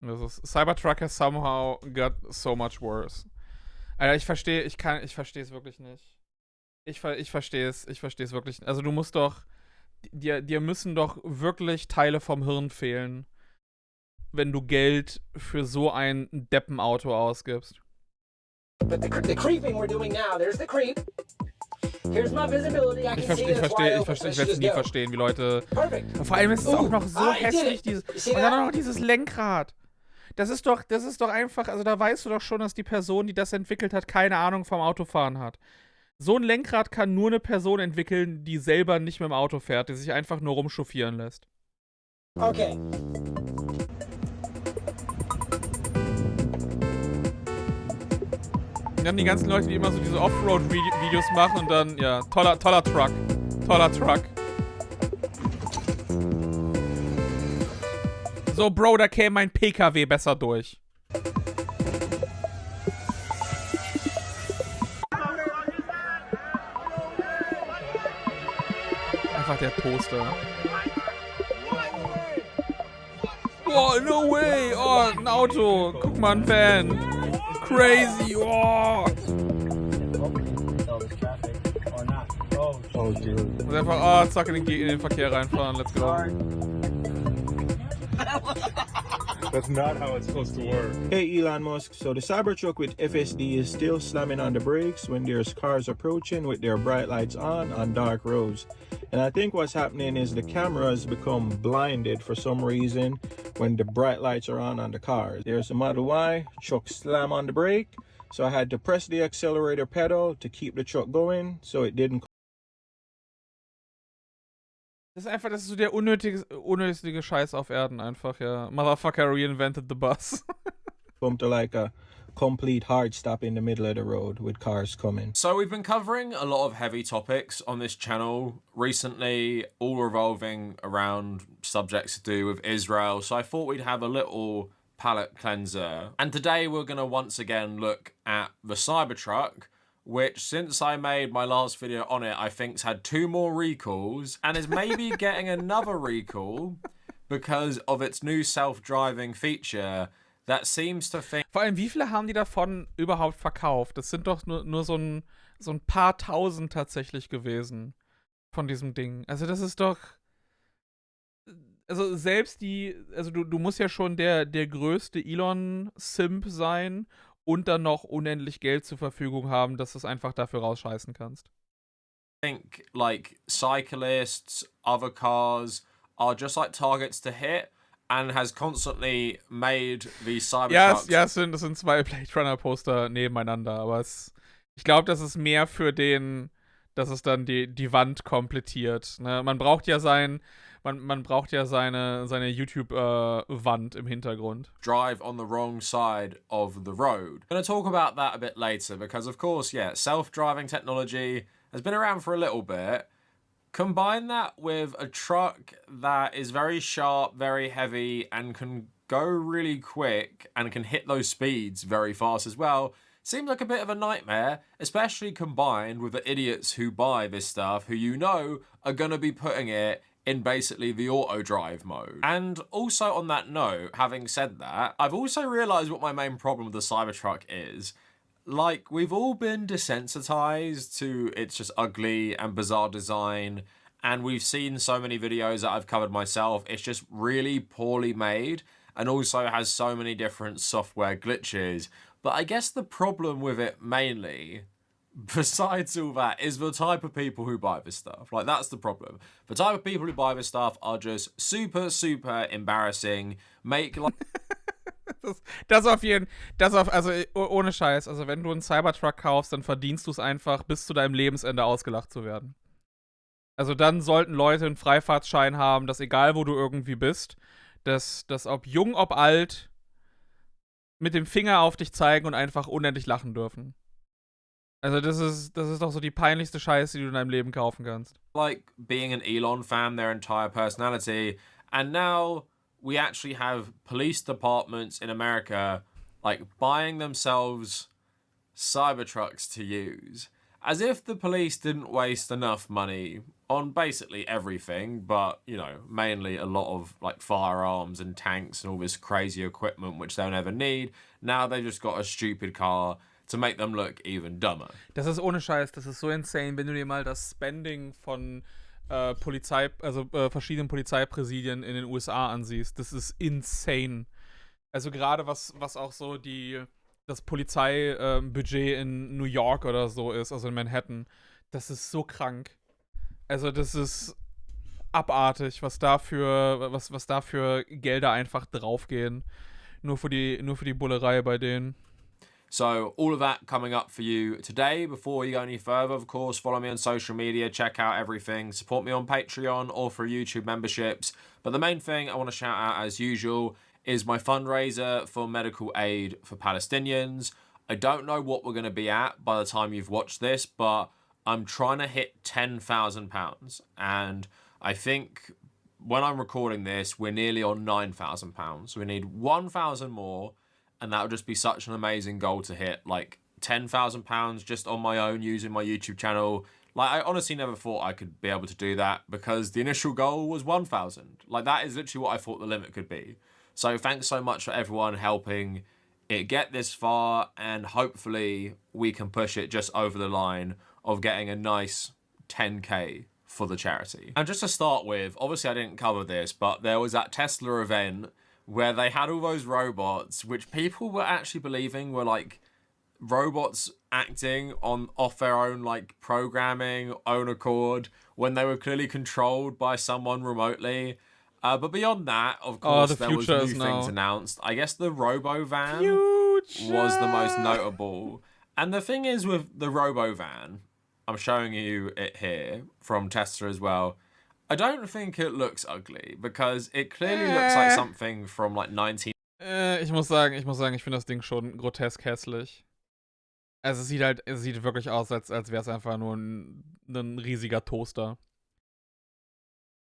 Cybertruck has somehow got so much worse. Alter, ich verstehe es wirklich nicht. Ich verstehe es wirklich nicht. Also du musst doch, dir müssen doch wirklich Teile vom Hirn fehlen, wenn du Geld für so ein Deppenauto ausgibst. But the creeping we're doing now, there's the creep. Here's my visibility. I can see it. Ich werde es nie verstehen, wie Leute. Perfect. Vor allem ist es auch noch so hässlich, und dann auch noch dieses Lenkrad. Das ist doch einfach, also da weißt du doch schon, dass die Person, die das entwickelt hat, keine Ahnung vom Autofahren hat. So ein Lenkrad kann nur eine Person entwickeln, die selber nicht mit dem Auto fährt, die sich einfach nur rumchauffieren lässt. Okay. Und dann die ganzen Leute, die immer so diese Offroad-Videos machen und dann, ja, toller Truck. Toller Truck. So, Bro, da käme mein PKW besser durch. Einfach der Toaster. Oh, no way. Oh, ein Auto. Guck mal, ein Van. Crazy. Oh. Oh, dude. Und einfach, zack, in den Verkehr reinfahren. Let's go. That's not how it's supposed to work. Hey Elon Musk, so the Cybertruck with FSD is still slamming on the brakes when there's cars approaching with their bright lights on dark roads. And I think what's happening is the cameras become blinded for some reason when the bright lights are on the cars. There's a Model Y, truck slam on the brake, so I had to press the accelerator pedal to keep the truck going so it didn't Das ist so der unnötige Scheiß auf Erden einfach, ja. Motherfucker reinvented the bus. come to like a complete hard stop in the middle of the road with cars coming. So we've been covering a lot of heavy topics on this channel recently, all revolving around subjects to do with Israel. So I thought we'd have a little palate cleanser. And today we're going to once again look at the Cybertruck, which since I made my last video on it, I think's had 2 more recalls and is maybe getting another recall because of its new self-driving feature that seems to think... Vor allem, wie viele haben die davon überhaupt verkauft? Das sind doch nur so ein paar tausend tatsächlich gewesen von diesem Ding. Also das ist doch... Also selbst du musst ja schon der größte Elon-Simp sein und dann noch unendlich Geld zur Verfügung haben, dass du es einfach dafür rausscheißen kannst. I think like cyclists, other cars are just like targets to hit and has constantly made the Cybertrucks. Ja, das sind 2 Blade Runner Poster nebeneinander, aber ich glaube, das ist mehr für dass es dann die Wand komplettiert. Ne? Man braucht ja seine YouTube-Wand im Hintergrund. Drive on the wrong side of the road. I'm going to talk about that a bit later because, of course, yeah, self-driving technology has been around for a little bit. Combine that with a truck that is very sharp, very heavy, and can go really quick and can hit those speeds very fast as well. Seems like a bit of a nightmare, especially combined with the idiots who buy this stuff who you know are going to be putting it in basically the auto drive mode. And also on that note, having said that, I've also realized what my main problem with the Cybertruck is. Like, we've all been desensitized to its just ugly and bizarre design, and we've seen so many videos that I've covered myself. It's just really poorly made and also has so many different software glitches. But I guess the problem with it mainly, besides all that, is the type of people who buy this stuff. Like, that's the problem. The type of people who buy this stuff are just super, super embarrassing. Make like... Also ohne Scheiß, also wenn du einen Cybertruck kaufst, dann verdienst du es einfach, bis zu deinem Lebensende ausgelacht zu werden. Also dann sollten Leute einen Freifahrtschein haben, dass egal wo du irgendwie bist, dass ob jung, ob alt, mit dem Finger auf dich zeigen und einfach unendlich lachen dürfen. Also das ist doch so die peinlichste Scheiße, die du in deinem Leben kaufen kannst. Like being an Elon fan, their entire personality, and now we actually have police departments in America like buying themselves Cybertrucks to use. As if the police didn't waste enough money on basically everything, but, you know, mainly a lot of like firearms and tanks and all this crazy equipment which they'll never need. Now they've just got a stupid car to make them look even dumber. Das ist ohne Scheiß, das ist so insane, wenn du dir mal das Spending von verschiedenen Polizeipräsidien in den USA ansiehst. Das ist insane. Also gerade was auch so das Polizeibudget in New York oder so ist, also in Manhattan, das ist so krank. Also das ist abartig, was da für Gelder einfach draufgehen. Nur für die Bullerei bei denen. So all of that coming up for you today. Before you go any further, of course, follow me on social media, check out everything, support me on Patreon or through YouTube memberships. But the main thing I want to shout out, as usual, is my fundraiser for medical aid for Palestinians. I don't know what we're going to be at by the time you've watched this, but I'm trying to hit £10,000. And I think when I'm recording this, we're nearly on £9,000. So we need 1,000 more. And that would just be such an amazing goal to hit, like £10,000 just on my own using my YouTube channel. Like, I honestly never thought I could be able to do that because the initial goal was 1,000. Like, that is literally what I thought the limit could be. So thanks so much for everyone helping it get this far, and hopefully we can push it just over the line of getting a nice 10K for the charity. And just to start with, obviously I didn't cover this, but there was that Tesla event where they had all those robots, which people were actually believing were like robots acting off their own like programming, own accord, when they were clearly controlled by someone remotely. But beyond that, of course, there was new things announced. I guess the Robovan was the most notable. And the thing is with the Robovan, I'm showing you it here from Tesla as well. I don't think it looks ugly, because it clearly looks like something from like 19... Ich muss sagen, ich finde das Ding schon grotesk hässlich. Also es sieht wirklich aus, als wäre es einfach nur ein riesiger Toaster.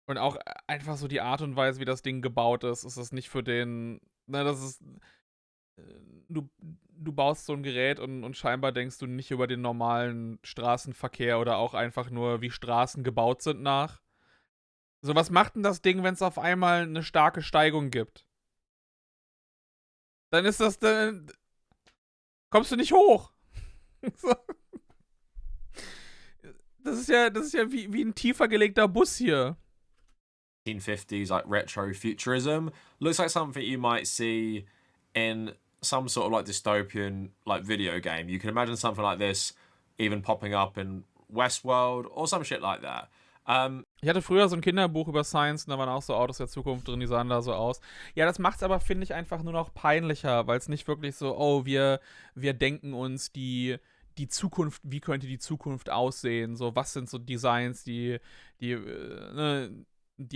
Und auch einfach so die Art und Weise, wie das Ding gebaut ist das nicht für den... Ne, das ist... Du baust so ein Gerät und scheinbar denkst du nicht über den normalen Straßenverkehr oder auch einfach nur, wie Straßen gebaut sind nach. So, was macht denn das Ding, wenn es auf einmal eine starke Steigung gibt? Dann ist das dann... Kommst du nicht hoch. Das ist ja wie ein tiefer gelegter Bus hier. 1950s, like retro futurism. Looks like something you might see in some sort of like dystopian like video game. You can imagine something like this even popping up in Westworld or some shit like that. Ich hatte früher so ein Kinderbuch über Science und da waren auch so Autos der Zukunft drin, die sahen da so aus. Ja, das macht's aber, finde ich, einfach nur noch peinlicher, weil es nicht wirklich so, oh, wir denken uns die Zukunft, wie könnte die Zukunft aussehen? So, was sind so Designs, die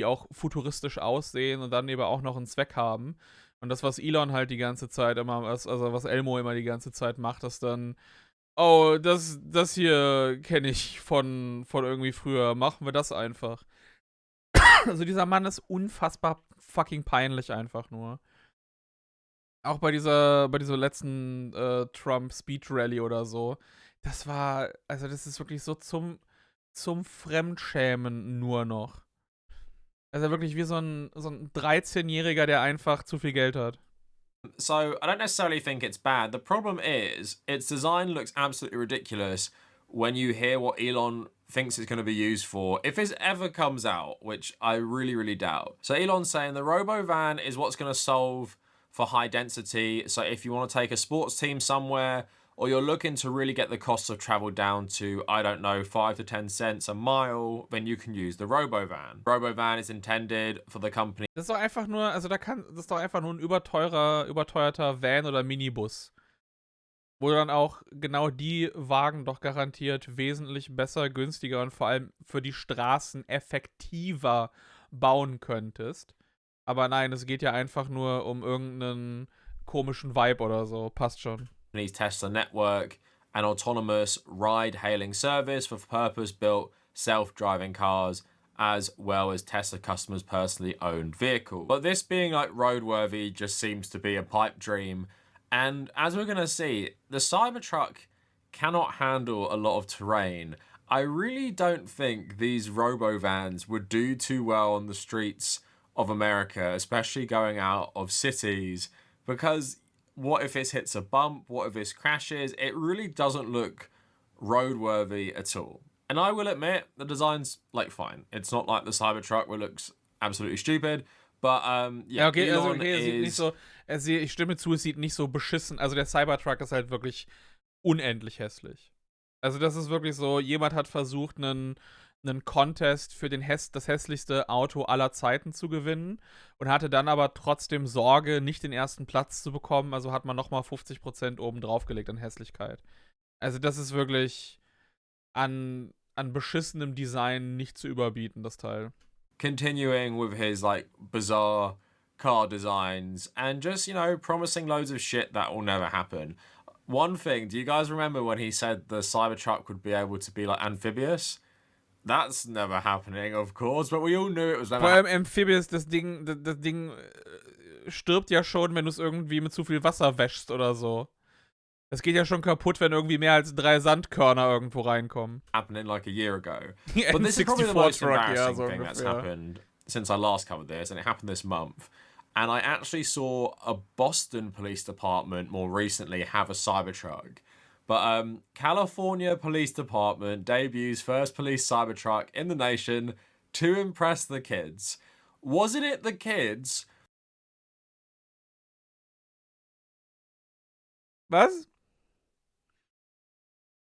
auch futuristisch aussehen und dann eben auch noch einen Zweck haben. Und das, was Elon halt die ganze Zeit immer, also was Elmo immer die ganze Zeit macht, ist dann, oh, das hier kenne ich von irgendwie früher. Machen wir das einfach. Also dieser Mann ist unfassbar fucking peinlich einfach nur. Auch bei dieser letzten Trump-Speech-Rally oder so. Das ist wirklich so zum Fremdschämen nur noch. Also wirklich wie so ein 13-Jähriger, der einfach zu viel Geld hat. So, I don't necessarily think it's bad. The problem is, its design looks absolutely ridiculous when you hear what Elon thinks it's going to be used for, if it ever comes out, which I really, really doubt. So Elon's saying the Robovan is what's going to solve for high density. So if you want to take a sports team somewhere, or you're looking to really get the cost of travel down to, I don't know, 5 to 10 cents a mile, then you can use the Robovan. Robovan is intended for the company. Das ist doch einfach nur, das ist doch einfach nur ein überteuerter Van oder Minibus. Wo du dann auch genau die Wagen doch garantiert wesentlich besser, günstiger und vor allem für die Straßen effektiver bauen könntest. Aber nein, es geht ja einfach nur um irgendeinen komischen Vibe oder so. Passt schon. Tesla network, an autonomous ride-hailing service for purpose-built self-driving cars, as well as Tesla customers' personally owned vehicles. But this being like roadworthy just seems to be a pipe dream. And as we're going to see, the Cybertruck cannot handle a lot of terrain. I really don't think these Robovans would do too well on the streets of America, especially going out of cities, because what if it hits a bump? What if it crashes? It really doesn't look roadworthy at all. And I will admit, the design's like fine. It's not like the Cybertruck, where it looks absolutely stupid. But Ja, okay, Elon okay, es sieht nicht is so, ich stimme zu, es sieht nicht so beschissen, also der Cybertruck ist halt wirklich unendlich hässlich. Also das ist wirklich so, jemand hat versucht, einen Contest für das hässlichste Auto aller Zeiten zu gewinnen und hatte dann aber trotzdem Sorge, nicht den ersten Platz zu bekommen, also hat man nochmal 50% oben draufgelegt an Hässlichkeit. Also das ist wirklich an beschissenem Design nicht zu überbieten, das Teil. continuing with his like bizarre car designs and just, you know, promising loads of shit that will never happen. One thing, do you guys remember when he said the Cybertruck would be able to be like amphibious? That's never happening, of course, but we all knew it was never Vor allem Amphibious, das Ding stirbt ja schon, wenn du es irgendwie mit zu viel Wasser wäschst oder so. Das geht ja schon kaputt, wenn irgendwie mehr als 3 Sandkörner irgendwo reinkommen. happening like a year ago. But this is probably the most Truck, embarrassing so thing that's ungefähr. happened since I last covered this, and it happened this month. And I actually saw a Boston Police Department more recently have a Cybertruck. But California Police Department debuts first police Cybertruck in the nation to impress the kids. Wasn't it the kids? Was?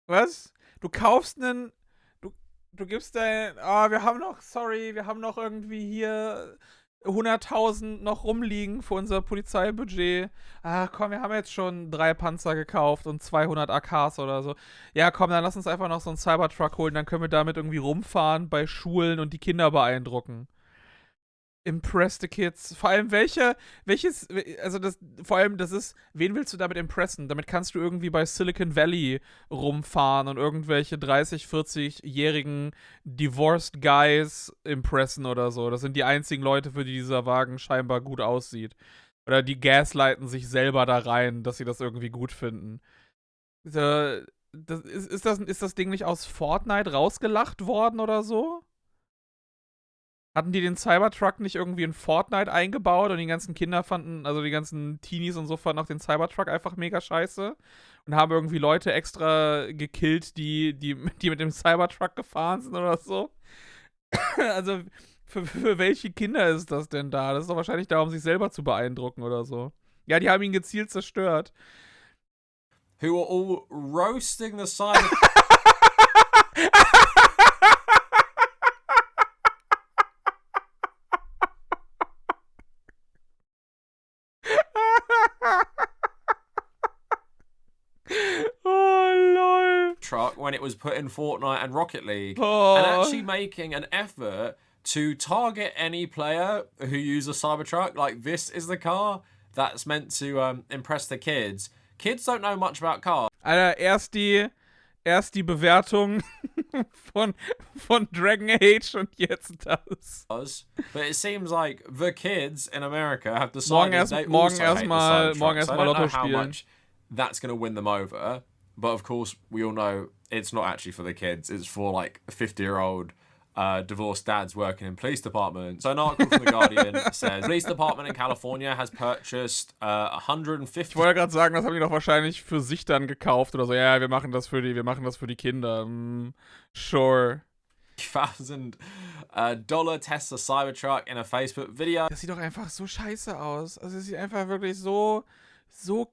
Was? Du kaufst einen. Du gibst dein. Wir haben noch irgendwie hier 100.000 noch rumliegen für unser Polizeibudget. Ach komm, wir haben jetzt schon 3 Panzer gekauft und 200 AKs oder so. Ja, komm, dann lass uns einfach noch so einen Cybertruck holen, dann können wir damit irgendwie rumfahren bei Schulen und die Kinder beeindrucken. Impress the kids. Vor allem wen willst du damit impressen? Damit kannst du irgendwie bei Silicon Valley rumfahren und irgendwelche 30-, 40-jährigen Divorced Guys impressen oder so. Das sind die einzigen Leute, für die dieser Wagen scheinbar gut aussieht. Oder die gaslighten sich selber da rein, dass sie das irgendwie gut finden. Ist das Ding nicht aus Fortnite rausgelacht worden oder so? Hatten die den Cybertruck nicht irgendwie in Fortnite eingebaut und die ganzen Kinder fanden, also die ganzen Teenies und so fanden auch den Cybertruck einfach mega scheiße und haben irgendwie Leute extra gekillt, die mit dem Cybertruck gefahren sind oder so? Also für welche Kinder ist das denn da? Das ist doch wahrscheinlich da, um sich selber zu beeindrucken oder so. Ja, die haben ihn gezielt zerstört. Who are all roasting the Cybertruck. When it was put in Fortnite and Rocket League, and actually making an effort to target any player who uses a Cybertruck. Like, this is the car that's meant to impress the kids. Kids don't know much about cars. Alter, erst die Bewertung von Dragon Age und jetzt das. But it seems like the kids in America have decided morgen erstmal Lotto how spielen. much that's going to win them over. But of course, we all know it's not actually for the kids. It's for like 50-year-old divorced dads working in police departments. So an article from The Guardian says, police department in California has purchased 150... Ich wollte gerade sagen, das haben die doch wahrscheinlich für sich dann gekauft oder so. Ja, wir machen das für die Kinder. Sure. $1,000 Tesla Cybertruck in a Facebook video. Das sieht doch einfach so scheiße aus. Also es sieht einfach wirklich so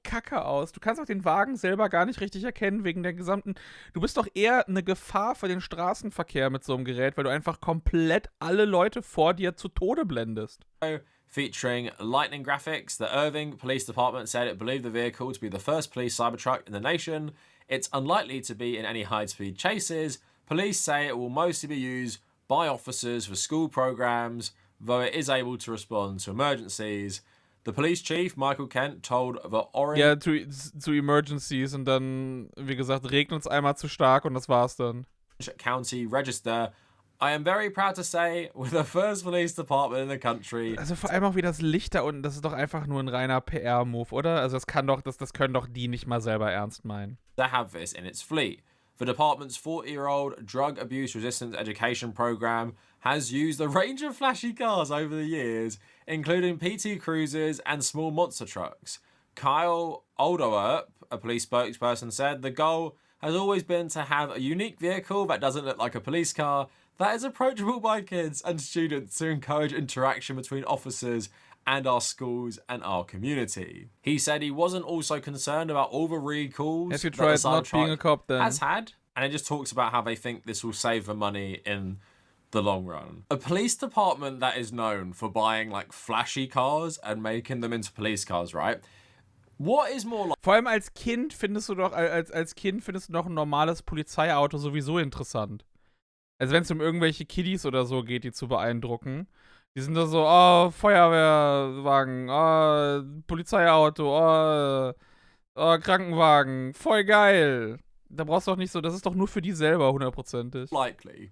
kacke aus. Du kannst auch den Wagen selber gar nicht richtig erkennen wegen der gesamten... Du bist doch eher eine Gefahr für den Straßenverkehr mit so einem Gerät, weil du einfach komplett alle Leute vor dir zu Tode blendest. Featuring lightning graphics, the Irving Police Department said it believed the vehicle to be the first police Cybertruck in the nation. It's unlikely to be in any high-speed chases. Police say it will mostly be used by officers for school programs, though it is able to respond to emergencies. The police chief, Michael Kent, told the Orange... Ja, zu Emergencies und dann, wie gesagt, regnet es einmal zu stark und das war's dann. County Register, I am very proud to say, we're the first police department in the country. Also vor allem auch wie das Licht da unten, das ist doch einfach nur ein reiner PR-Move, oder? Also das können doch die nicht mal selber ernst meinen. To have this in its fleet. The department's 40-year-old drug abuse resistance education program has used a range of flashy cars over the years, including PT Cruisers and small monster trucks. Kyle Alderwerp, a police spokesperson, said the goal has always been to have a unique vehicle that doesn't look like a police car, that is approachable by kids and students to encourage interaction between officers and our schools and our community. He said he wasn't also concerned about all the recalls Have you that tried the not being a cop then? has had, and it just talks about how they think this will save them money in the long run. A police department that is known for buying like flashy cars and making them into police cars, right? What is more like... Vor allem als Kind findest du doch, als Kind findest du doch ein normales Polizeiauto sowieso interessant. Also wenn es um irgendwelche Kiddies oder so geht, die zu beeindrucken. Die sind da so, oh, Feuerwehrwagen, oh, Polizeiauto, oh, Krankenwagen, voll geil. Da brauchst du doch nicht so, das ist doch nur für die selber, 100%. Likely.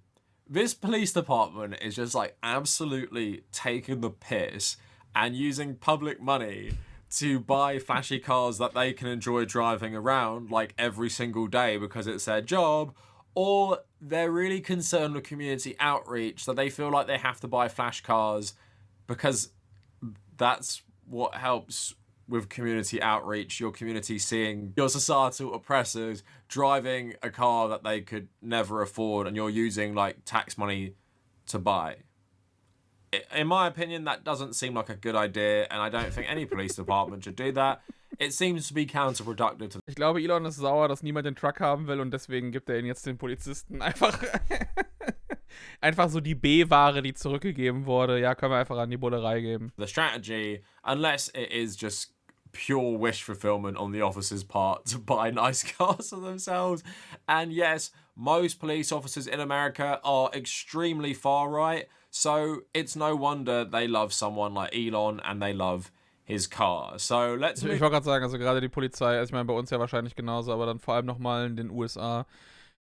This police department is just like absolutely taking the piss and using public money to buy flashy cars that they can enjoy driving around like every single day because it's their job, or they're really concerned with community outreach that they feel like they have to buy flash cars because that's what helps with community outreach, your community seeing your societal oppressors driving a car that they could never afford and you're using like tax money to buy. In my opinion, that doesn't seem like a good idea, and I don't think any police department should do that. It seems to be counterproductive to... Ich glaube, Elon ist sauer, dass niemand den Truck haben will und deswegen gibt er ihn jetzt den Polizisten einfach einfach so die B-Ware, die zurückgegeben wurde. Ja, können wir einfach an die Bullerei geben. The strategy, unless it is just pure wish fulfillment on the officers' part to buy nice cars for themselves. And yes, most police officers in America are extremely far right, so it's no wonder they love someone like Elon and they love his car. So let's... Ich wollte gerade sagen, also gerade die Polizei, also ich meine bei uns ja wahrscheinlich genauso, aber dann vor allem nochmal in den USA,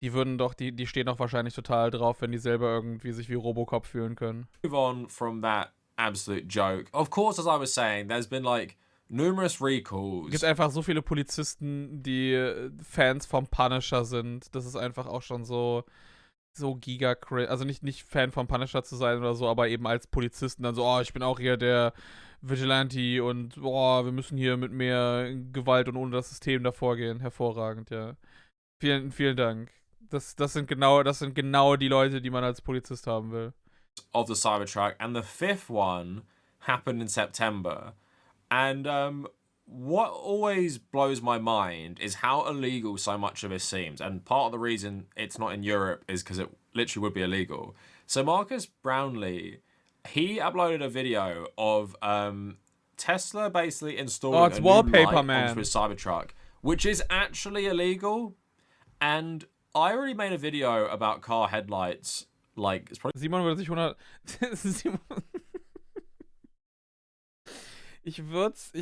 die würden doch, die stehen doch wahrscheinlich total drauf, wenn die selber irgendwie sich wie Robocop fühlen können. Move on from that absolute joke. Of course, as I was saying, there's been like numerous recalls. Es gibt einfach so viele Polizisten, die Fans vom Punisher sind. Das ist einfach auch schon so giga crazy. Also nicht Fan vom Punisher zu sein oder so, aber eben als Polizisten dann so, oh, ich bin auch hier der Vigilante und oh, wir müssen hier mit mehr Gewalt und ohne das System davor gehen. Hervorragend, ja. Vielen, vielen Dank. Das sind genau die Leute, die man als Polizist haben will. Of the Cybertruck, and the fifth one happened in September. And what always blows my mind is how illegal so much of this seems. And part of the reason it's not in Europe is because it literally would be illegal. So Marcus Brownlee, he uploaded a video of Tesla basically installing it's a wallpaper, new light man. onto his Cybertruck, which is actually illegal. And I already made a video about car headlights. Like, it's probably... Simon würde sich 100... Simon... Ich würd's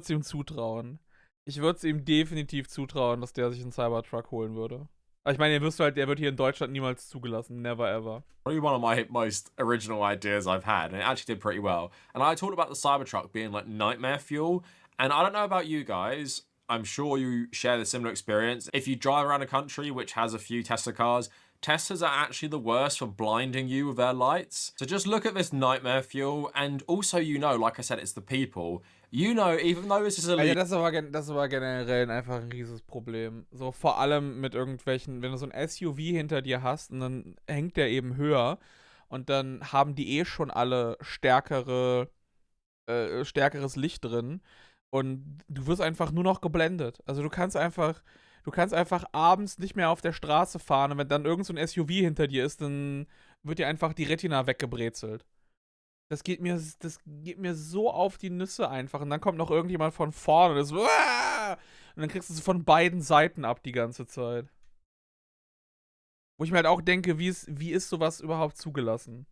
ihm zutrauen. Ich würde es ihm definitiv zutrauen, dass der sich einen Cybertruck holen würde. Aber ich meine, der wird hier in Deutschland niemals zugelassen. Never ever. Probably one of my most original ideas I've had, and it actually did pretty well. And I talked about the Cybertruck being like nightmare fuel, and I don't know about you guys, I'm sure you share the similar experience. If you drive around a country which has a few Tesla cars, Teslas are actually the worst for blinding you with their lights. So just look at this nightmare fuel, and also, you know, like I said, it's the people. You know, even though this is illegal... Das ist aber generell einfach ein riesiges Problem. So vor allem mit irgendwelchen, wenn du so ein SUV hinter dir hast und dann hängt der eben höher und dann haben die eh schon alle stärkeres Licht drin und du wirst einfach nur noch geblendet. Also du kannst einfach abends nicht mehr auf der Straße fahren und wenn dann irgend so ein SUV hinter dir ist, dann wird dir einfach die Retina weggebrezelt. Das geht mir so auf die Nüsse einfach. Und dann kommt noch irgendjemand von vorne und ist so, Aah! Und dann kriegst du es von beiden Seiten ab die ganze Zeit. Wo ich mir halt auch denke, wie ist sowas überhaupt zugelassen?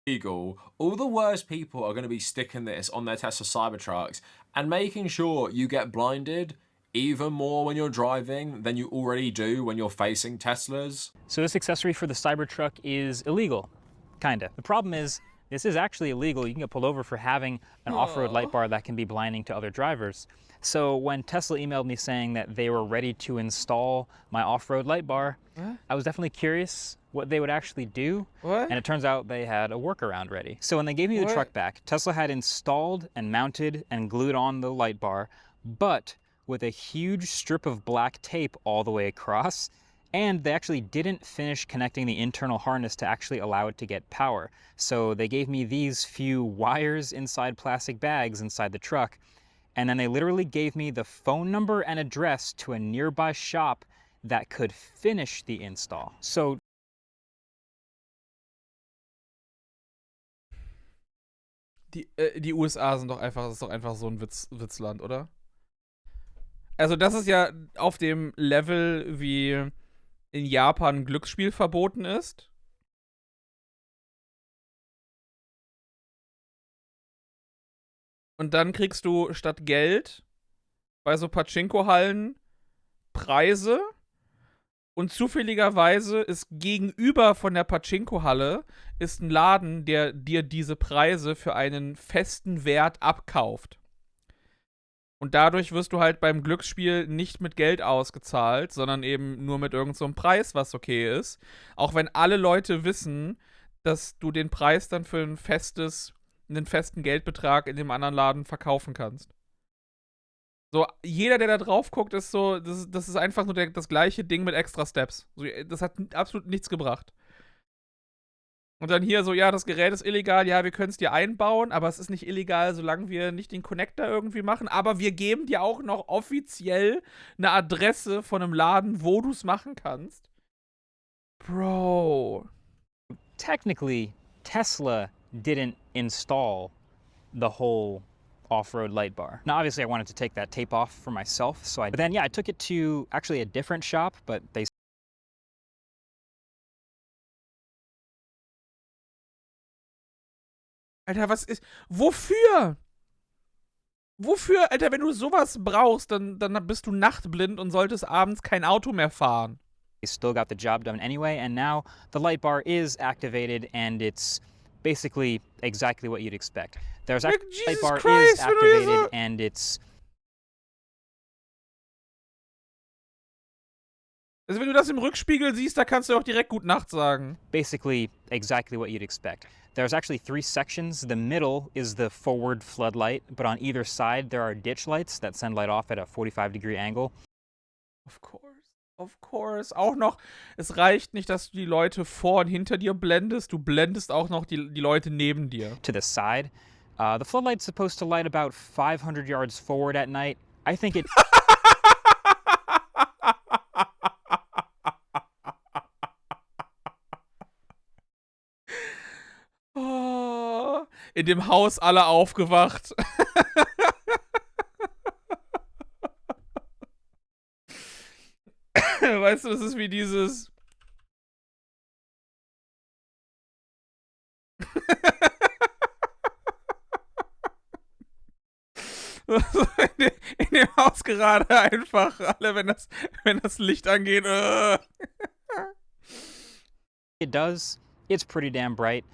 All the worst people are going to be sticking this on their Tesla Cybertrucks and making sure you get blinded even more when you're driving than you already do when you're facing Teslas. So this accessory for the Cybertruck is illegal. Kinda. The problem is this is actually illegal. You can get pulled over for having an off-road light bar that can be blinding to other drivers. So when Tesla emailed me saying that they were ready to install my off-road light bar, I was definitely curious what they would actually do. And it turns out they had a workaround ready. So when they gave me the truck back, Tesla had installed and mounted and glued on the light bar, but with a huge strip of black tape all the way across. And they actually didn't finish connecting the internal harness to actually allow it to get power. So they gave me these few wires inside plastic bags inside the truck. And then they literally gave me the phone number and address to a nearby shop that could finish the install. So die USA sind doch einfach, das ist doch einfach so ein Witzland, oder? Also das ist ja auf dem Level, wie in Japan Glücksspiel verboten ist. Und dann kriegst du statt Geld bei so Pachinko-Hallen Preise. Und zufälligerweise ist gegenüber von der Pachinko-Halle ist ein Laden, der dir diese Preise für einen festen Wert abkauft. Und dadurch wirst du halt beim Glücksspiel nicht mit Geld ausgezahlt, sondern eben nur mit irgend so einem Preis, was okay ist. Auch wenn alle Leute wissen, dass du den Preis dann für einen festen Geldbetrag in dem anderen Laden verkaufen kannst. So, jeder, der da drauf guckt, ist so, das ist einfach nur das gleiche Ding mit extra Steps. So, das hat absolut nichts gebracht. Und dann hier so, ja, das Gerät ist illegal, ja, wir können es dir einbauen, aber es ist nicht illegal, solange wir nicht den Connector irgendwie machen. Aber wir geben dir auch noch offiziell eine Adresse von einem Laden, wo du es machen kannst. Bro. technically, Tesla didn't install the whole off-road light bar. Now, obviously, I wanted to take that tape off for myself, so but then, yeah, I took it to actually a different shop, but they Alter, was ist. Wofür? Wofür, Alter, wenn du sowas brauchst, dann bist du nachtblind und solltest abends kein Auto mehr fahren. still got the job done anyway, and now the light bar is activated, and it's basically exactly what you'd expect. There's Like, actually light Jesus bar Christ, is wenn du hier activated, so- and it's Also, wenn du das im Rückspiegel siehst, da kannst du auch direkt Gut Nacht sagen. basically exactly what you'd expect. There's actually 3 sections. The middle is the forward floodlight, but on either side there are ditch lights that send light off at a 45-degree angle. Of course. Of course. Auch noch, es reicht nicht, dass du die Leute vor und hinter dir blendest, du blendest auch noch die Leute neben dir. To the side. The floodlight's supposed to light about 500 yards forward at night. I think it Oh, in dem Haus alle aufgewacht. Weißt du, das ist wie dieses. In dem Haus gerade einfach alle, wenn das Licht angeht. it does. It's pretty damn bright.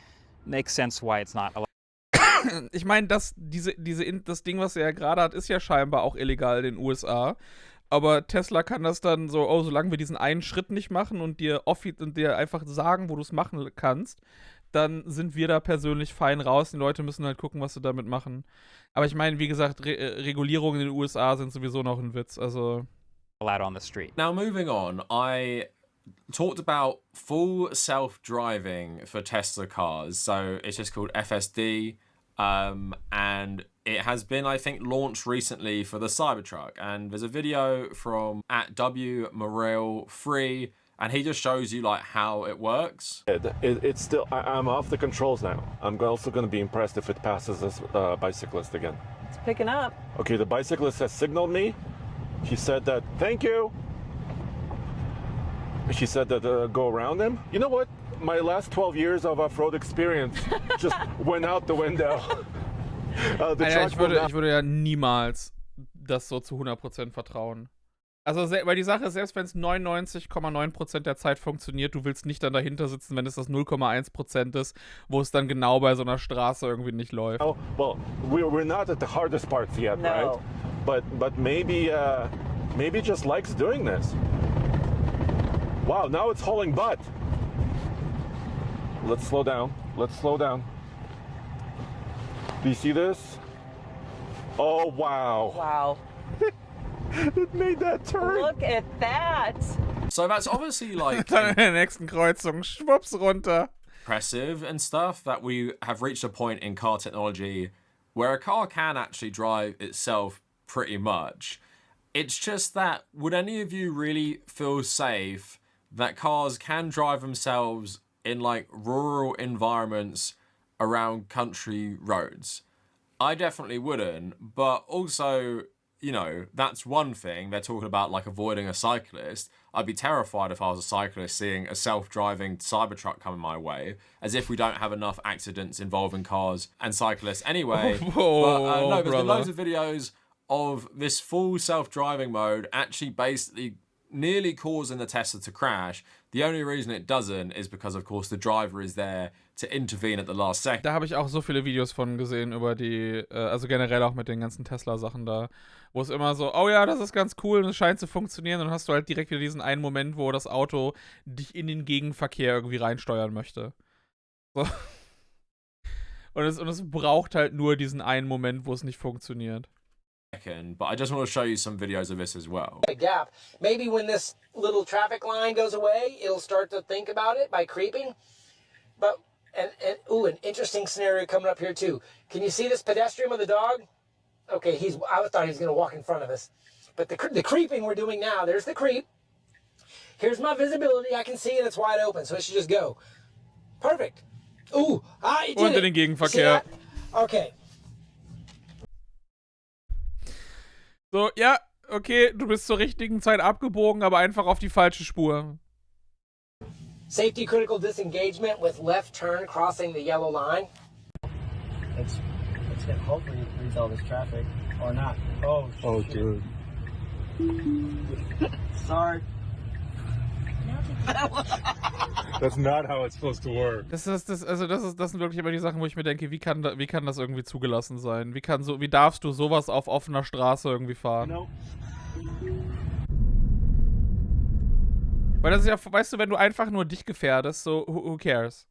Makes sense why it's not allowed. Ich meine, das Ding, was er ja gerade hat, ist ja scheinbar auch illegal in den USA. Aber Tesla kann das dann so, oh, solange wir diesen einen Schritt nicht machen und dir einfach sagen, wo du es machen kannst, dann sind wir da persönlich fein raus. Die Leute müssen halt gucken, was sie damit machen. Aber ich meine, wie gesagt, Regulierungen in den USA sind sowieso noch ein Witz. Also. Allowed on the street. Now, moving on, I talked about full self-driving for Tesla cars. So it's just called FSD. And it has been, I think, launched recently for the Cybertruck. And there's a video from @WMorale3, and he just shows you like how it works. It's still, I'm off the controls now. I'm also going to be impressed if it passes this bicyclist again. It's picking up. Okay, the bicyclist has signaled me. He said that, thank you. She said that go around him. You know what? My last 12 years of off-road experience just went out the window. Alter, ich würde ja niemals das so zu 100% vertrauen. Also, weil die Sache ist, selbst wenn es 99,9% der Zeit funktioniert, du willst nicht dann dahinter sitzen, wenn es das 0,1% ist, wo es dann genau bei so einer Straße irgendwie nicht läuft. Oh, well, we're not at the hardest parts yet, No. right? But maybe maybe it just likes doing this. Wow, now it's hauling butt. Let's slow down. Let's slow down. Do you see this? Oh, wow. Wow. It made that turn. Look at that. So that's obviously like Dann in der nächsten Kreuzung, schwupps runter. impressive and stuff that we have reached a point in car technology where a car can actually drive itself pretty much. It's just that, would any of you really feel safe that cars can drive themselves in like rural environments around country roads? I definitely wouldn't, but also, you know, that's one thing. They're talking about like avoiding a cyclist. I'd be terrified if I was a cyclist seeing a self-driving Cybertruck coming my way, as if we don't have enough accidents involving cars and cyclists anyway. Whoa, No, there's been brother. loads of videos of this full self-driving mode actually basically nearly causing the Tesla to crash. The only reason it doesn't is because, of course, the driver is there to intervene at the last second. Da habe ich auch so viele Videos von gesehen über die, also generell auch mit den ganzen Tesla-Sachen da, wo es immer so, oh ja, das ist ganz cool und es scheint zu funktionieren, und dann hast du halt direkt wieder diesen einen Moment, wo das Auto dich in den Gegenverkehr irgendwie reinsteuern möchte. So. Und es braucht halt nur diesen einen Moment, wo es nicht funktioniert. But I just want to show you some videos of this as well. A gap. Maybe when this little traffic line goes away, it'll start to think about it by creeping. But and ooh, an interesting scenario coming up here too. Can you see this pedestrian with a dog? Okay, I thought he was going to walk in front of us. But the creeping we're doing now, there's the creep. Here's my visibility. I can see it. It's wide open, so it should just go. Perfect. Ooh, it did Und in it. den See Gegenverkehr. that? Okay. So, ja, okay, du bist zur richtigen Zeit abgebogen, aber einfach auf die falsche Spur. Safety critical disengagement with left turn crossing the yellow line. It's gonna hopefully read all this traffic or not. Oh, dude. sorry. That's not how it's supposed to work. Das sind wirklich immer die Sachen, wo ich mir denke, wie kann das irgendwie zugelassen sein? Wie darfst du sowas auf offener Straße irgendwie fahren? No. Weil das ist ja, weißt du, wenn du einfach nur dich gefährdest, so, who cares?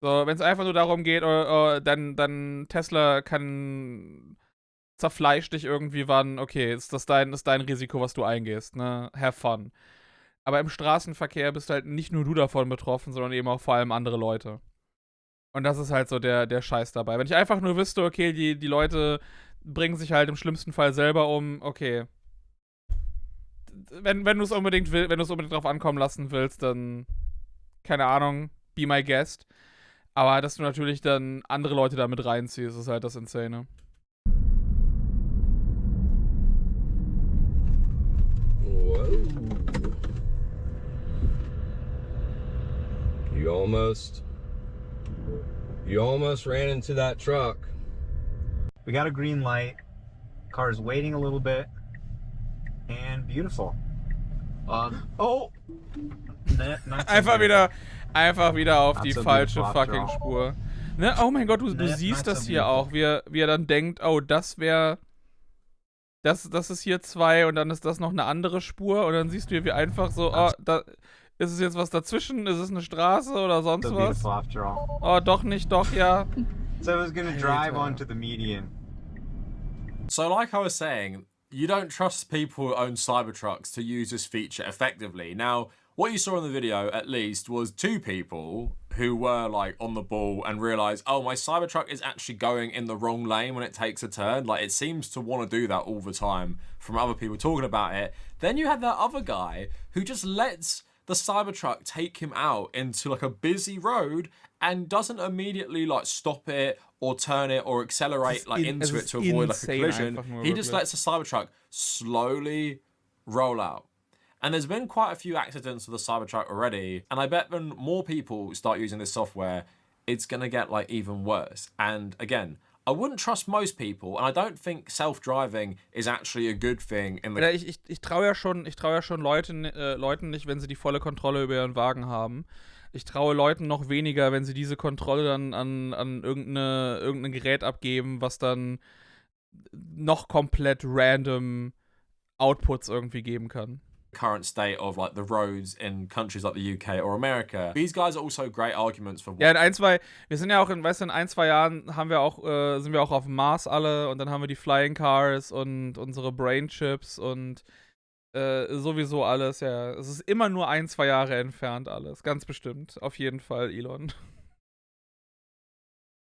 So, wenn es einfach nur darum geht, dann Tesla zerfleischt dich irgendwie wann, okay, ist dein Risiko, was du eingehst, ne? Have fun. Aber im Straßenverkehr bist halt nicht nur du davon betroffen, sondern eben auch vor allem andere Leute. Und das ist halt so der Scheiß dabei. Wenn ich einfach nur wüsste, okay, die Leute bringen sich halt im schlimmsten Fall selber um, okay. Wenn du es unbedingt drauf ankommen lassen willst, dann, keine Ahnung, be my guest. Aber dass du natürlich dann andere Leute damit reinziehst, ist halt das Insane. You almost ran into that truck. We got a green light. Car's waiting a little bit. And beautiful. Oh! Einfach wieder auf die so falsche good fucking drop. Spur. Ne? Oh mein Gott, du Not siehst so das hier beautiful. auch, wie er dann denkt, oh, das ist hier 2 und dann ist das noch eine andere Spur, und dann siehst du hier, wie einfach so, oh, da ist es jetzt was dazwischen, ist es eine Straße oder sonst So was? beautiful after all. Oh, doch nicht, doch, ja. So I was gonna drive Alter. onto the median. So like I was saying, you don't trust people who own Cybertrucks to use this feature effectively. Now, what you saw in the video, at least, was 2 people who were like on the ball and realized, oh, my Cybertruck is actually going in the wrong lane when it takes a turn. Like, it seems to want to do that all the time from other people talking about it. Then you had that other guy who just lets the Cybertruck take him out into like a busy road and doesn't immediately like stop it or turn it or accelerate like into it to avoid like a collision. He just lets the Cybertruck slowly roll out. And there's been quite a few accidents with the Cybertruck already, and I bet when more people start using this software, it's gonna get like even worse. And again, I wouldn't trust most people, and I don't think self-driving is actually a good thing in the... Ja, ich traue ja schon Leuten nicht, wenn sie die volle Kontrolle über ihren Wagen haben. Ich traue Leuten noch weniger, wenn sie diese Kontrolle dann an irgendein Gerät abgeben, was dann noch komplett random Outputs irgendwie geben kann. current state of like the roads in countries like the UK or America. These guys are also great arguments for... Ja, wir sind ja auch in 1-2 Jahren haben wir auch, sind wir auch auf dem Mars alle und dann haben wir die Flying Cars und unsere Brain Chips und sowieso alles, ja. Es ist immer nur 1-2 Jahre entfernt alles, ganz bestimmt. Auf jeden Fall, Elon.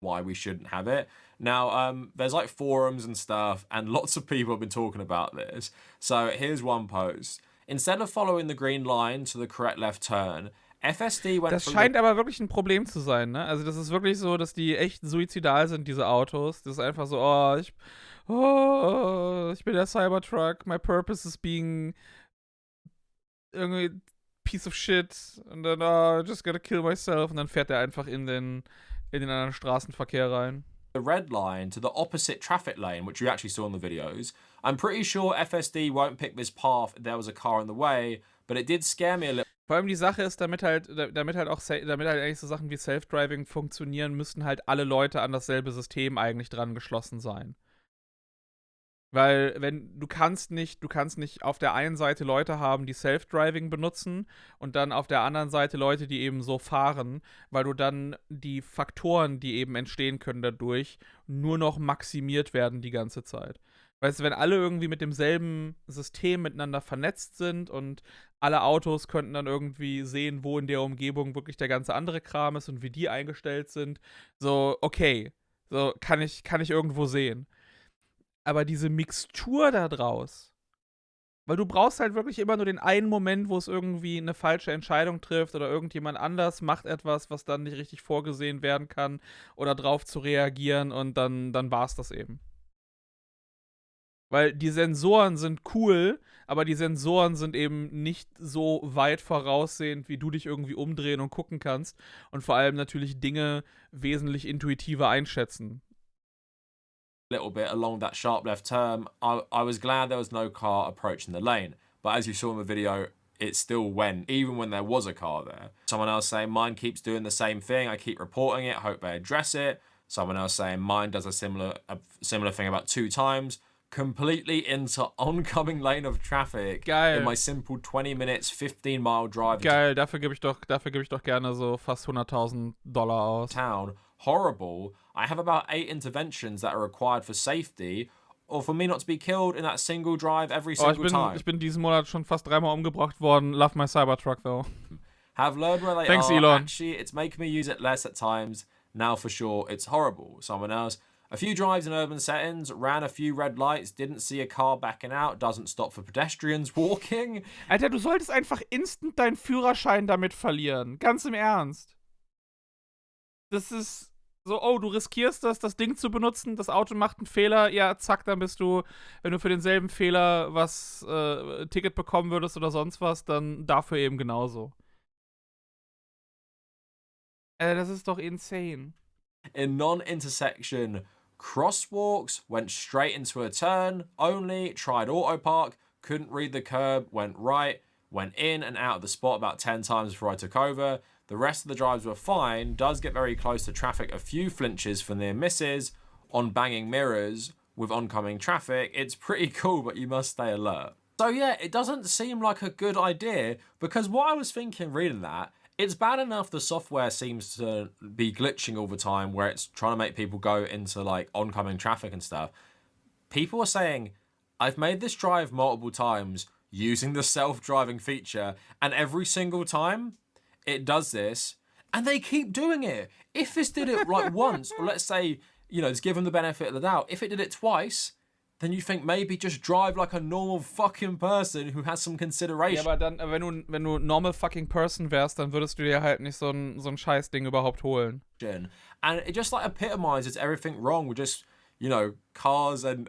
Why we shouldn't have it. Now, there's like forums and stuff, and lots of people have been talking about this. So here's one post. Instead of following the green line to the correct left turn, FSD went... Das scheint aber wirklich ein Problem zu sein, ne? Also das ist wirklich so, dass die echt suizidal sind, diese Autos. Das ist einfach so, ich bin der Cybertruck, my purpose is being irgendwie piece of shit und dann, just gonna kill myself und dann fährt er einfach in den anderen Straßenverkehr rein. The red line to the opposite traffic lane, which you actually saw in the videos. I'm pretty sure FSD won't pick this path if there was a car in the way, but it did scare me a little. Vor allem die Sache ist, damit halt eigentlich so Sachen wie Self-Driving funktionieren, müssten halt alle Leute an dasselbe System eigentlich dran geschlossen sein. Weil du kannst nicht auf der einen Seite Leute haben, die Self-Driving benutzen und dann auf der anderen Seite Leute, die eben so fahren, weil du dann die Faktoren, die eben entstehen können dadurch, nur noch maximiert werden die ganze Zeit. Weißt du, wenn alle irgendwie mit demselben System miteinander vernetzt sind und alle Autos könnten dann irgendwie sehen, wo in der Umgebung wirklich der ganze andere Kram ist und wie die eingestellt sind, so, okay, so kann ich irgendwo sehen. Aber diese Mixtur da draus, weil du brauchst halt wirklich immer nur den einen Moment, wo es irgendwie eine falsche Entscheidung trifft oder irgendjemand anders macht etwas, was dann nicht richtig vorgesehen werden kann oder drauf zu reagieren und dann war's das eben. Weil die Sensoren sind cool, aber die Sensoren sind eben nicht so weit voraussehend, wie du dich irgendwie umdrehen und gucken kannst und vor allem natürlich Dinge wesentlich intuitiver einschätzen. Little bit along that sharp left turn. I was glad there was no car approaching the lane, but as you saw in the video, it still went, even when there was a car there. Someone else saying, mine keeps doing the same thing, I keep reporting it, hope they address it. Someone else saying, mine does a similar thing about 2 times. Completely into oncoming lane of traffic. Geil. In my simple 20 minutes, 15-mile drive. Geil, dafür gebe ich doch gerne so fast $100.000 aus. Town. Horrible. I have about 8 interventions that are required for safety or for me not to be killed in that single drive every single time. Ich bin diesen Monat schon fast 3-mal umgebracht worden. Love my Cybertruck though. Have learned where they Thanks, are. Elon. Actually, it's making me use it less at times. Now for sure, it's horrible. Someone else. A few drives in urban settings, ran a few red lights, didn't see a car backing out, doesn't stop for pedestrians walking. Alter, du solltest einfach instant deinen Führerschein damit verlieren. Ganz im Ernst. Das ist so, du riskierst das Ding zu benutzen, das Auto macht einen Fehler, ja, zack, dann bist du, wenn du für denselben Fehler was Ticket bekommen würdest oder sonst was, dann dafür eben genauso. Das ist doch insane. In non-intersection crosswalks, went straight into a turn, only, tried auto park, couldn't read the curb, went right, went in and out of the spot about 10 times before I took over. The rest of the drives were fine, does get very close to traffic, a few flinches for near misses, on banging mirrors with oncoming traffic. It's pretty cool, but you must stay alert. So yeah, it doesn't seem like a good idea, because what I was thinking reading that, it's bad enough the software seems to be glitching all the time where it's trying to make people go into like oncoming traffic and stuff. People are saying, I've made this drive multiple times using the self-driving feature, and every single time it does this, and they keep doing it. If this did it like once, or let's say, just give them the benefit of the doubt, if it did it twice, then you think maybe just drive like a normal fucking person who has some consideration. Ja, aber dann, wenn du normal fucking person wärst, dann würdest du dir halt nicht so ein Scheißding überhaupt holen. And it just like epitomizes everything wrong with just, cars and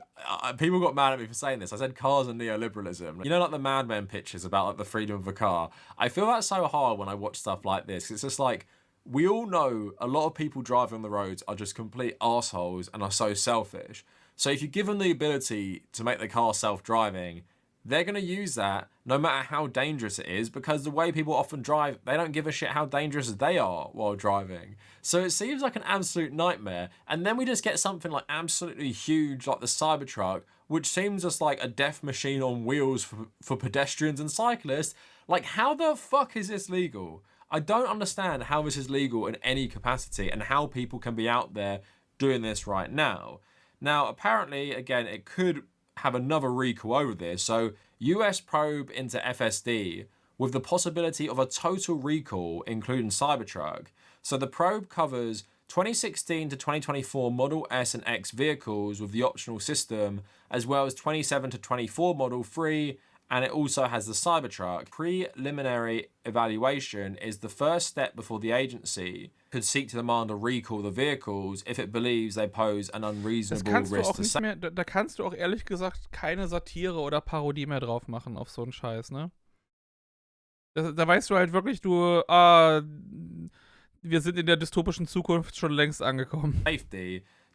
people got mad at me for saying this. I said cars and neoliberalism. Like the Mad Men pictures about like the freedom of a car. I feel that's so hard when I watch stuff like this. It's just like we all know a lot of people driving on the roads are just complete assholes and are so selfish. So if you give them the ability to make the car self-driving, they're going to use that no matter how dangerous it is, because the way people often drive, they don't give a shit how dangerous they are while driving. So it seems like an absolute nightmare. And then we just get something like absolutely huge like the Cybertruck, which seems just like a death machine on wheels for pedestrians and cyclists. Like, how the fuck is this legal? I don't understand how this is legal in any capacity and how people can be out there doing this right now. Now, apparently, again, it could have another recall over this. So, US probe into FSD with the possibility of a total recall, including Cybertruck. So the probe covers 2016 to 2024 Model S and X vehicles with the optional system, as well as 27 to 24 Model 3, and it also has the Cybertruck. Preliminary evaluation is the first step before the agency could seek to demand a recall of the vehicles if it believes they pose an unreasonable risk to safety. Da kannst du auch ehrlich gesagt keine Satire oder Parodie mehr drauf machen auf so einen Scheiß, ne? Da weißt du halt wirklich, wir sind in der dystopischen Zukunft schon längst angekommen.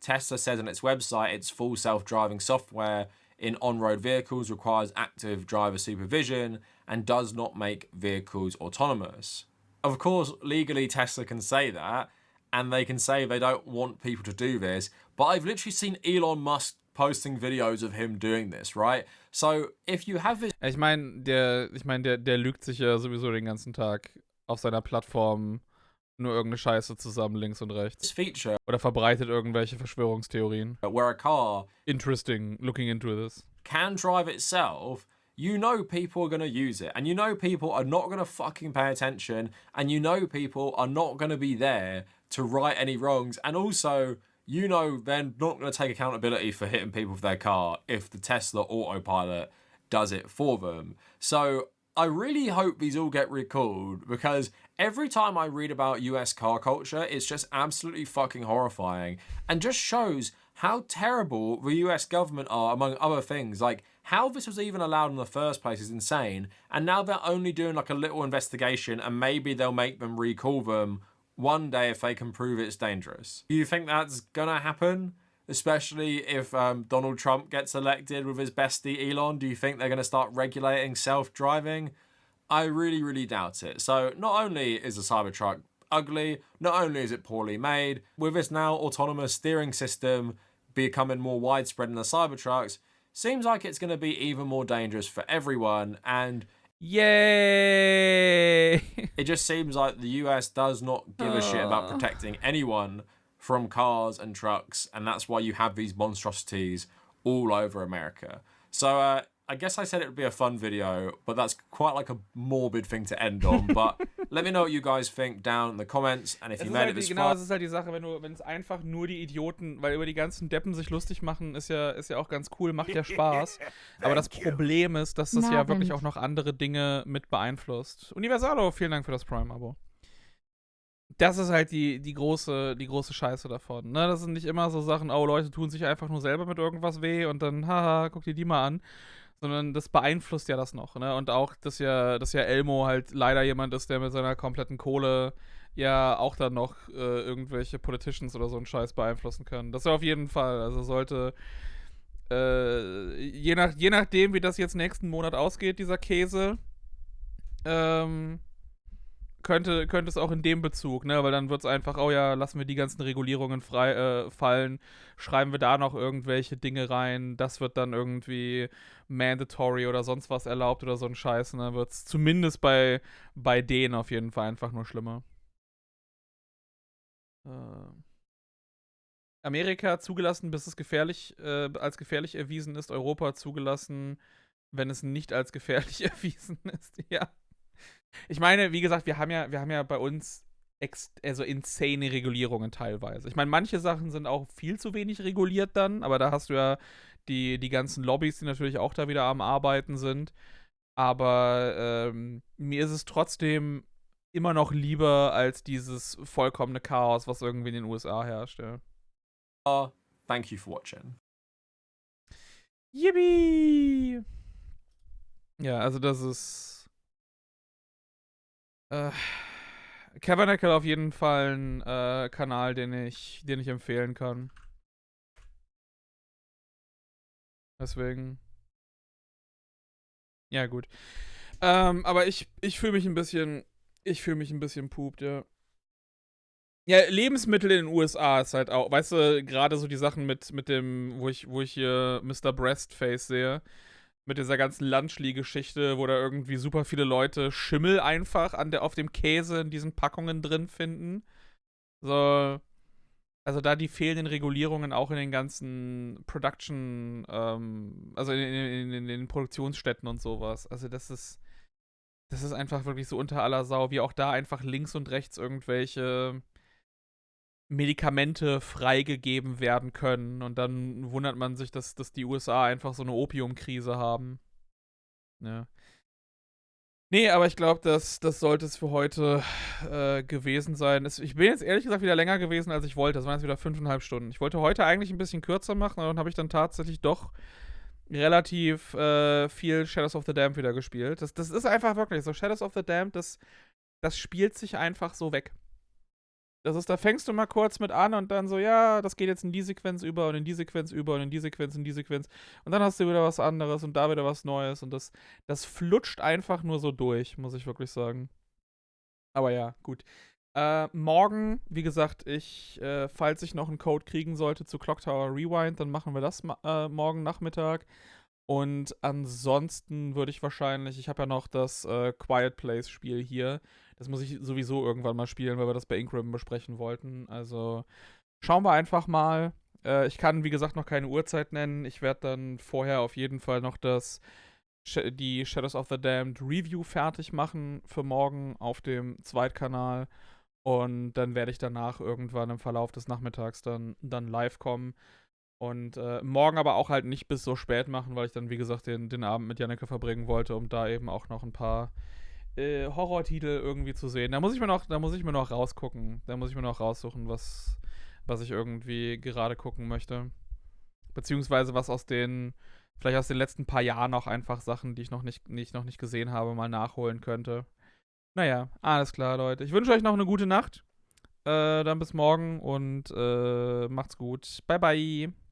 Tesla says on its website its full self-driving software in on-road vehicles requires active driver supervision and does not make vehicles autonomous. Of course, legally Tesla can say that, and they can say they don't want people to do this, but I've literally seen Elon Musk posting videos of him doing this, right? So if you have this... Ich meine, der lügt sich ja sowieso den ganzen Tag auf seiner Plattform nur irgendeine Scheiße zusammen, links und rechts. Feature. Oder verbreitet irgendwelche Verschwörungstheorien. Where a car... Interesting, looking into this. ...can drive itself, you know people are going to use it. And you know people are not going to fucking pay attention. And you know people are not going to be there to right any wrongs. And also, you know they're not going to take accountability for hitting people with their car if the Tesla autopilot does it for them. So I really hope these all get recalled, because every time I read about US car culture, it's just absolutely fucking horrifying and just shows how terrible the US government are, among other things. Like, how this was even allowed in the first place is insane. And now they're only doing like a little investigation, and maybe they'll make them recall them one day if they can prove it's dangerous. Do you think that's gonna happen? Especially if Donald Trump gets elected with his bestie Elon, do you think they're going to start regulating self-driving? I really, really doubt it. So not only is the Cybertruck ugly, not only is it poorly made, with this now autonomous steering system becoming more widespread in the Cybertrucks, seems like it's going to be even more dangerous for everyone. And yay! It just seems like the US does not give a shit about protecting anyone from cars and trucks, and that's why you have these monstrosities all over America. So I guess I said it would be a fun video, but that's quite like a morbid thing to end on. But let me know what you guys think down in the comments, and if you made it this far. Genau, das ist halt die Sache, wenn es einfach nur die Idioten, weil über die ganzen Deppen sich lustig machen, ist ja auch ganz cool, macht ja Spaß. Aber das Problem ist, dass das ja wirklich auch noch andere Dinge mit beeinflusst. Universalo, vielen Dank für das Prime-Abo. Das ist halt die große Scheiße davon. Ne? Das sind nicht immer so Sachen, oh, Leute tun sich einfach nur selber mit irgendwas weh und dann, haha, guck dir die mal an. Sondern das beeinflusst ja das noch. Ne? Und auch, dass ja Elmo halt leider jemand ist, der mit seiner kompletten Kohle ja auch dann noch irgendwelche Politicians oder so einen Scheiß beeinflussen kann. Das ja auf jeden Fall. Also sollte, je nachdem, wie das jetzt nächsten Monat ausgeht, dieser Käse, könnte es auch in dem Bezug, ne, weil dann wird es einfach, oh ja, lassen wir die ganzen Regulierungen fallen, schreiben wir da noch irgendwelche Dinge rein, das wird dann irgendwie mandatory oder sonst was erlaubt oder so ein Scheiß, und dann wird es zumindest bei denen auf jeden Fall einfach nur schlimmer. Amerika zugelassen, bis es als gefährlich erwiesen ist, Europa zugelassen, wenn es nicht als gefährlich erwiesen ist, ja. Ich meine, wie gesagt, wir haben ja bei uns insane Regulierungen teilweise. Ich meine, manche Sachen sind auch viel zu wenig reguliert dann, aber da hast du ja die ganzen Lobbys, die natürlich auch da wieder am Arbeiten sind. Aber mir ist es trotzdem immer noch lieber als dieses vollkommene Chaos, was irgendwie in den USA herrscht. Ja. Thank you for watching. Yippie! Ja, also das ist Cavernacle auf jeden Fall ein Kanal, den ich empfehlen kann. Deswegen. Ja, gut. Aber ich fühle mich ein bisschen. Ich fühle mich ein bisschen pupt, ja. Ja, Lebensmittel in den USA ist halt auch, weißt du, gerade so die Sachen mit dem, wo ich hier Mr. Breastface sehe, mit dieser ganzen Lunchly-Geschichte, wo da irgendwie super viele Leute Schimmel einfach auf dem Käse in diesen Packungen drin finden. So, also da die fehlenden Regulierungen auch in den ganzen Production, also in den Produktionsstätten und sowas. Also das ist einfach wirklich so unter aller Sau, wie auch da einfach links und rechts irgendwelche Medikamente freigegeben werden können. Und dann wundert man sich, dass die USA einfach so eine Opiumkrise haben. Ja. Nee, aber ich glaube, das sollte es für heute gewesen sein. Ich bin jetzt ehrlich gesagt wieder länger gewesen, als ich wollte. Das waren jetzt wieder 5,5 Stunden. Ich wollte heute eigentlich ein bisschen kürzer machen, aber dann habe ich dann tatsächlich doch relativ viel Shadows of the Damned wieder gespielt. Das ist einfach wirklich so. Shadows of the Damned, das spielt sich einfach so weg. Das ist, da fängst du mal kurz mit an und dann so, ja, das geht jetzt in die Sequenz über und in die Sequenz über und in die Sequenz, in die Sequenz. Und dann hast du wieder was anderes und da wieder was Neues. Und das flutscht einfach nur so durch, muss ich wirklich sagen. Aber ja, gut. Morgen, wie gesagt, falls ich noch einen Code kriegen sollte zu Clock Tower Rewind, dann machen wir das morgen Nachmittag. Und ansonsten würde ich wahrscheinlich, ich habe ja noch das Quiet Place Spiel hier. Das muss ich sowieso irgendwann mal spielen, weil wir das bei Ingram besprechen wollten. Also schauen wir einfach mal. Ich kann, wie gesagt, noch keine Uhrzeit nennen. Ich werde dann vorher auf jeden Fall noch die Shadows of the Damned Review fertig machen für morgen auf dem Zweitkanal. Und dann werde ich danach irgendwann im Verlauf des Nachmittags dann live kommen. Und morgen aber auch halt nicht bis so spät machen, weil ich dann, wie gesagt, den Abend mit Janneke verbringen wollte, um da eben auch noch ein paar Horrortitel irgendwie zu sehen. Da muss ich mir noch rausgucken. Da muss ich mir noch raussuchen, was ich irgendwie gerade gucken möchte. Beziehungsweise was vielleicht aus den letzten paar Jahren auch einfach Sachen, die ich noch nicht gesehen habe, mal nachholen könnte. Naja, alles klar, Leute. Ich wünsche euch noch eine gute Nacht. Dann bis morgen und macht's gut. Bye, bye.